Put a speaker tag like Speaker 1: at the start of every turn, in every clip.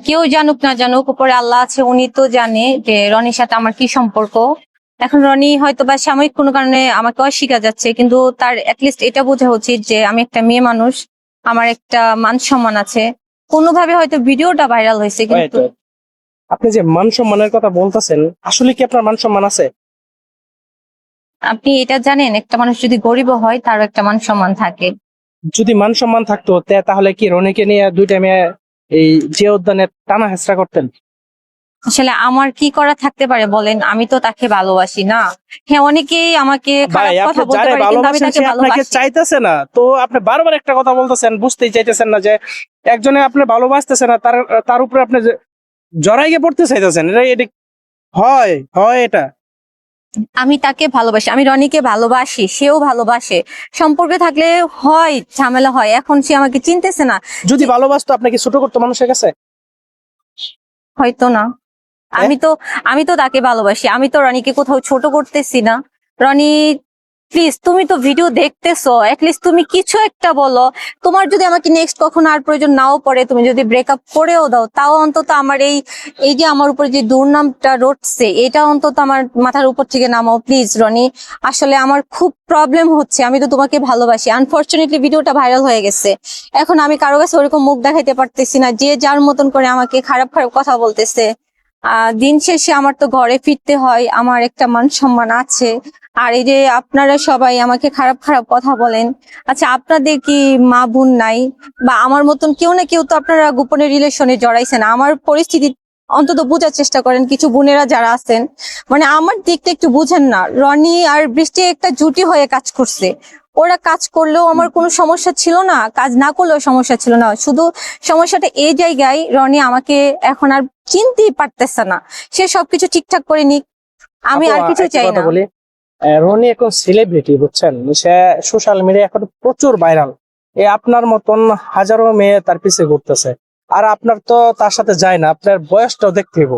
Speaker 1: কেউ জানুক না জানুক, উপরে আল্লাহ আছে, উনি তো জানে যে রনির সাথে আমার কি সম্পর্ক। এখন রনি হয়তো বা সাময়িক কোনো কারণে আমাকে অস্বীকার যাচ্ছে, কিন্তু তার অ্যাটলিস্ট এটা বোঝা উচিত যে আমি একটা মেয়ে মানুষ, আমার একটা মান সম্মান আছে। কোনোভাবে হয়তো ভিডিওটা ভাইরাল হয়েছে, কিন্তু
Speaker 2: আপনি যে মান সম্মানের কথা বলতেছেন, আসলে কি আপনার মান সম্মান আছে?
Speaker 1: আপনি এটা জানেন একটা মানুষ যদি গরিব হয় তারও একটা মান সম্মান থাকে।
Speaker 2: যদি মান সম্মান থাকতো তাহলে কি রনিকে নিয়ে দুইটা মেয়ে এই যে উদ্যানে টানা হেঁচড়া করতেন?
Speaker 1: আসলে আমার কি করা থাকতে পারে বলেন, আমি তো তাকে ভালোবাসি না। হ্যাঁ, অনেকেই আমাকে
Speaker 2: ভাই,
Speaker 1: খারাপ কথা
Speaker 2: আপনি
Speaker 1: বলতে
Speaker 2: যারে
Speaker 1: পারে, কিন্তু আমি
Speaker 2: ভালোবাসেন
Speaker 1: তাকে
Speaker 2: সে আপনাকে
Speaker 1: ভালোবাসি।
Speaker 2: চাইতেছে না, তো আপনি বারবার একটা কথা বলতেছেন, বুঝতেই চাইতেছেন না যে একজনে আপনি ভালোবাসতেছে না, তার তার উপরে আপনি জড়াই গিয়ে পড়তে চাইতেছেন। এটা এটা হয় হয় এটা?
Speaker 1: আমি তাকে ভালোবাসি, আমি রনিকে ভালোবাসি, সেও ভালোবাসে। সম্পর্কে থাকলে হয়, ঝামেলা হয়। এখন সে আমাকে চিনতেছে না।
Speaker 2: যদি ভালোবাসতো আপনাকে ছোট করতো মানুষের কাছে?
Speaker 1: হয়তো না।
Speaker 2: হ্যাঁ?
Speaker 1: আমি তো তাকে ভালোবাসি, আমি তো রনিকে কোথাও ছোট করতেছি না। রনি, প্লিজ, তুমি তো ভিডিও দেখতেছো, অ্যাটলিস্ট তুমি কিছু একটা বলো। তোমার যদি আমাকে নেক্সট কখনো আর প্রয়োজন নাও পড়ে, তুমি যদি ব্রেকআপ করেও দাও, তাও অন্তত আমার এই এই যে আমার উপর যে দুর্নামটা রটছে, এটা অন্তত আমার মাথার উপর থেকে নামাও প্লিজ রনি। আসলে আমার খুব প্রবলেম হচ্ছে, আমি তো তোমাকে ভালোবাসি। আনফরচুনেটলি ভিডিওটা ভাইরাল হয়ে গেছে। এখন আমি কারো কাছে ওরকম মুখ দেখাইতে পারতেছি না, যে যার মতন করে আমাকে খারাপ খারাপ কথা বলতেছে। দিন শেষে আমার তো ঘরে ফিরতে হয়, আমার একটা মান সম্মান আছে। আর এই যে আপনারা সবাই আমাকে খারাপ খারাপ কথা বলেন, আচ্ছা আপনাদের কি মা বোন নাই? বা আমার মতন কেউ না কেউ তো আপনারা গোপনে রিলেশনে জড়াইছেন। আমার পরিস্থিতি অন্তত বোঝার চেষ্টা করেন, কিছু বোনেরা যারা আছেন। মানে আমার দিকটা একটু বুঝেন না। রনি আর বৃষ্টি একটা জুটি হয়ে কাজ করছে। ওরা কাজ করলেও আমার কোনো সমস্যা ছিল না, কাজ না করলেও সমস্যা ছিল না। শুধু সমস্যাটা এই জায়গায়, রনি আমাকে এখন আর চিনতেই পারতেছে না। সে সবকিছু ঠিকঠাক করে নিক, আমি
Speaker 2: আপু,
Speaker 1: আর কিছু
Speaker 2: একটা
Speaker 1: চাই
Speaker 2: কথা
Speaker 1: না।
Speaker 2: বলি। রনি এখন সেলিব্রিটি, বুঝছেন? সে সোশ্যাল মিডিয়া এখন প্রচুর ভাইরাল। আপনার মতন হাজারো মেয়ে তার পিছে ঘুরতেছে। আর আপনার তো তার সাথে যায় না, আপনার বয়সটাও দেখতে হইব,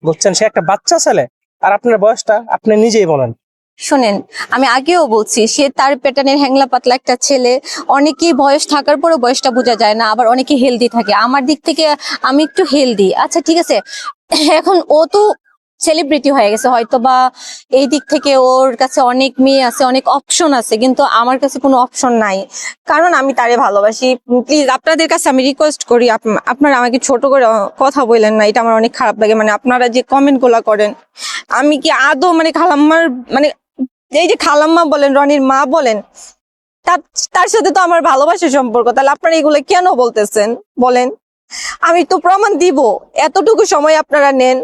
Speaker 2: বুঝছেন? সে একটা বাচ্চা ছেলে। আর আপনার বয়সটা আপনি নিজেই বলেন।
Speaker 1: শোনেন, আমি আগেও বলছি, সে তার প্যাটার্নের হ্যাংলা পাতলা একটা ছেলে। অনেকেই বয়স থাকার পরেও বয়সটা বোঝা যায় না, আবার অনেকে হেলদি থাকে। আমার দিক থেকে আমি একটু হেলদি, আচ্ছা ঠিক আছে। এখন ও তো সেলিব্রিটি হয়ে গেছে, হয়তো বা এই দিক থেকে ওর কাছে অনেক মেয়ে আছে, অনেক অপশন আছে, কিন্তু আমার কাছে কোনো অপশন নাই। কারণ আমি তারে ভালোবাসি। প্লিজ আপনাদের কাছে আমি রিকোয়েস্ট করি, আপনারা আমাকে ছোট করে কথা বললেন না, এটা আমার অনেক খারাপ লাগে। মানে আপনারা যে কমেন্ট গুলা করেন, আমি কি আদৌ মানে খালাম্মার, মানে এই যে খালাম্মা বলেন, রনির মা বলেন, তার তার সাথে তো আমার ভালোবাসার সম্পর্ক। তাহলে আপনারা এগুলো কেন বলতেছেন বলেন? আমি তো প্রমাণ দিব। এতটুকু সময় আপনারা নেন,